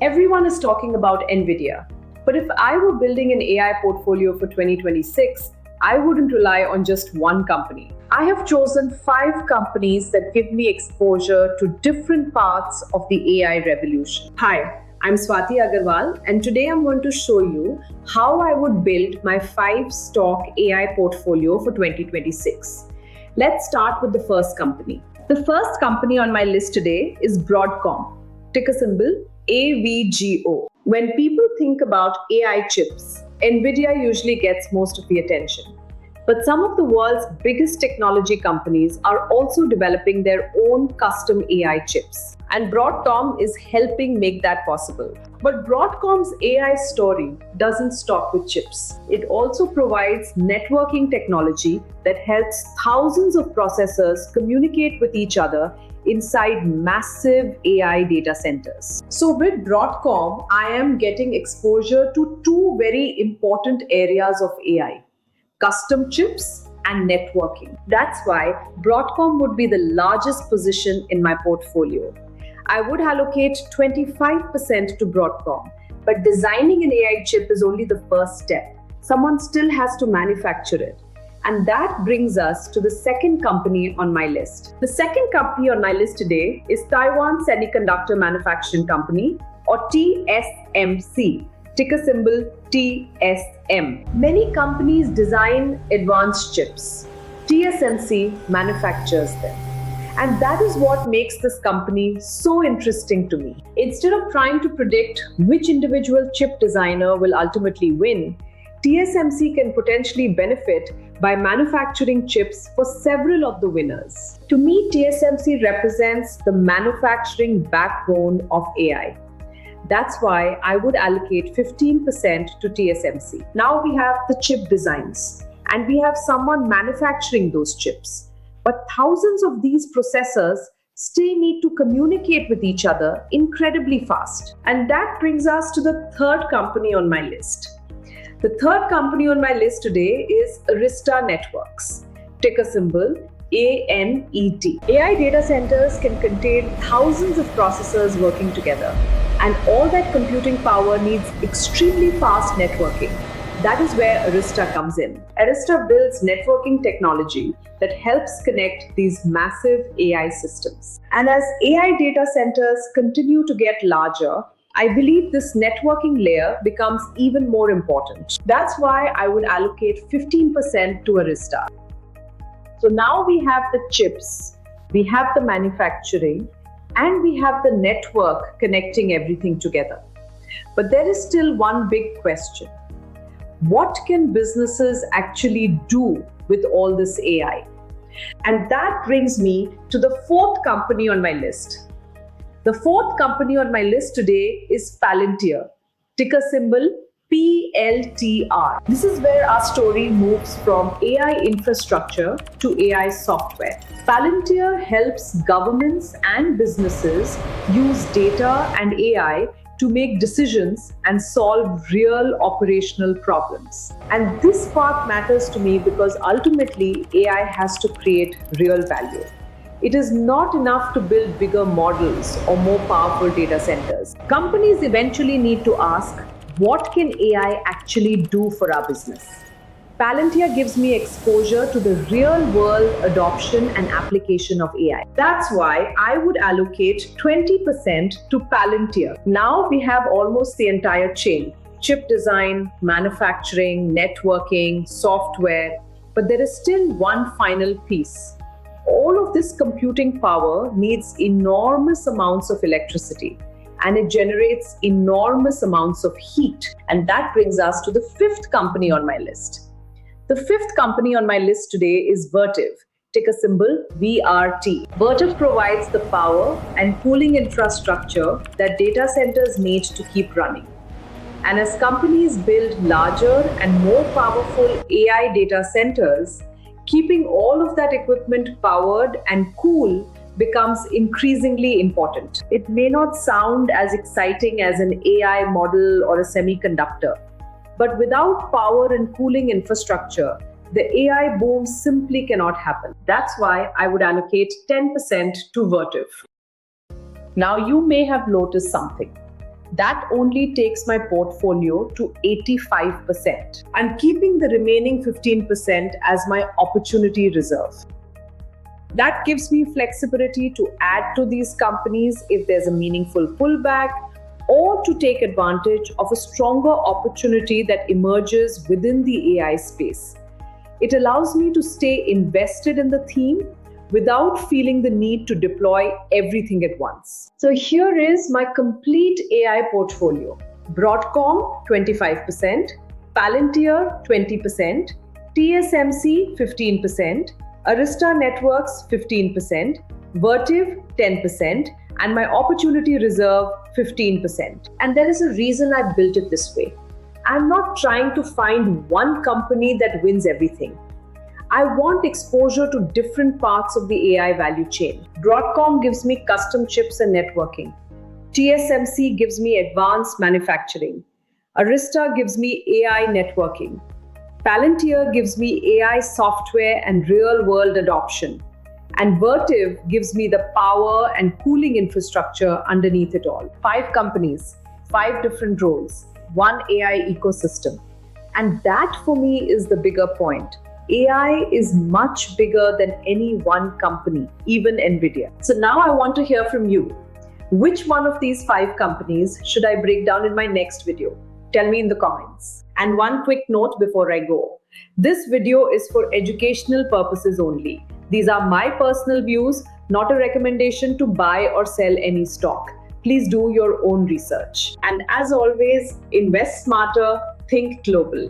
Everyone is talking about NVIDIA, but if I were building an AI portfolio for 2026, I wouldn't rely on just one company. I have chosen 5 companies that give me exposure to different parts of the AI revolution. Hi, I'm Swati Agarwal, and today I'm going to show you how I would build my 5-stock AI portfolio for 2026. Let's start with the first company. The first company on my list today is Broadcom, ticker symbol AVGO. When people think about AI chips, NVIDIA usually gets most of the attention. But some of the world's biggest technology companies are also developing their own custom AI chips. And Broadcom is helping make that possible. But Broadcom's AI story doesn't stop with chips. It also provides networking technology that helps thousands of processors communicate with each other inside massive AI data centers. So with Broadcom, I am getting exposure to 2 very important areas of AI: custom chips and networking. That's why Broadcom would be the largest position in my portfolio. I would allocate 25% to Broadcom, but designing an AI chip is only the first step. Someone still has to manufacture it. And that brings us to the second company on my list. The second company on my list today is Taiwan Semiconductor Manufacturing Company, or TSMC, ticker symbol TSM. Many companies design advanced chips. TSMC manufactures them. And that is what makes this company so interesting to me. Instead of trying to predict which individual chip designer will ultimately win, TSMC can potentially benefit by manufacturing chips for several of the winners. To me, TSMC represents the manufacturing backbone of AI. That's why I would allocate 15% to TSMC. Now we have the chip designs, and we have someone manufacturing those chips. But thousands of these processors still need to communicate with each other incredibly fast. And that brings us to the third company on my list. The third company on my list today is Arista Networks, ticker symbol ANET. AI data centers can contain thousands of processors working together, and all that computing power needs extremely fast networking. That is where Arista comes in. Arista builds networking technology that helps connect these massive AI systems. And as AI data centers continue to get larger, I believe this networking layer becomes even more important. That's why I would allocate 15% to Arista. So now we have the chips, we have the manufacturing, and we have the network connecting everything together. But there is still one big question. What can businesses actually do with all this AI? And that brings me to the fourth company on my list. The fourth company on my list today is Palantir, ticker symbol PLTR. This is where our story moves from AI infrastructure to AI software. Palantir helps governments and businesses use data and AI to make decisions and solve real operational problems. And this part matters to me because ultimately AI has to create real value. It is not enough to build bigger models or more powerful data centers. Companies eventually need to ask, what can AI actually do for our business? Palantir gives me exposure to the real-world adoption and application of AI. That's why I would allocate 20% to Palantir. Now we have almost the entire chain: chip design, manufacturing, networking, software. But there is still one final piece. All of this computing power needs enormous amounts of electricity, and it generates enormous amounts of heat. And that brings us to the fifth company on my list. The fifth company on my list today is Vertiv, ticker symbol VRT. Vertiv provides the power and cooling infrastructure that data centers need to keep running. And as companies build larger and more powerful AI data centers, keeping all of that equipment powered and cool becomes increasingly important. It may not sound as exciting as an AI model or a semiconductor, but without power and cooling infrastructure, the AI boom simply cannot happen. That's why I would allocate 10% to Vertiv. Now you may have noticed something. That only takes my portfolio to 85%. I'm keeping the remaining 15% as my opportunity reserve. That gives me flexibility to add to these companies if there's a meaningful pullback, or to take advantage of a stronger opportunity that emerges within the AI space. It allows me to stay invested in the theme without feeling the need to deploy everything at once. So here is my complete AI portfolio. Broadcom 25%, Palantir 20%, TSMC 15%, Arista Networks 15%, Vertiv 10%, and my opportunity reserve 15%. And there is a reason I built it this way. I'm not trying to find one company that wins everything. I want exposure to different parts of the AI value chain. Broadcom gives me custom chips and networking. TSMC gives me advanced manufacturing. Arista gives me AI networking. Palantir gives me AI software and real-world adoption. And Vertiv gives me the power and cooling infrastructure underneath it all. 5 companies, 5 different roles, one AI ecosystem. And that for me is the bigger point. AI is much bigger than any one company, even NVIDIA. So now I want to hear from you. Which one of these 5 companies should I break down in my next video? Tell me in the comments. And one quick note before I go. This video is for educational purposes only. These are my personal views, not a recommendation to buy or sell any stock. Please do your own research. And as always, invest smarter, think global.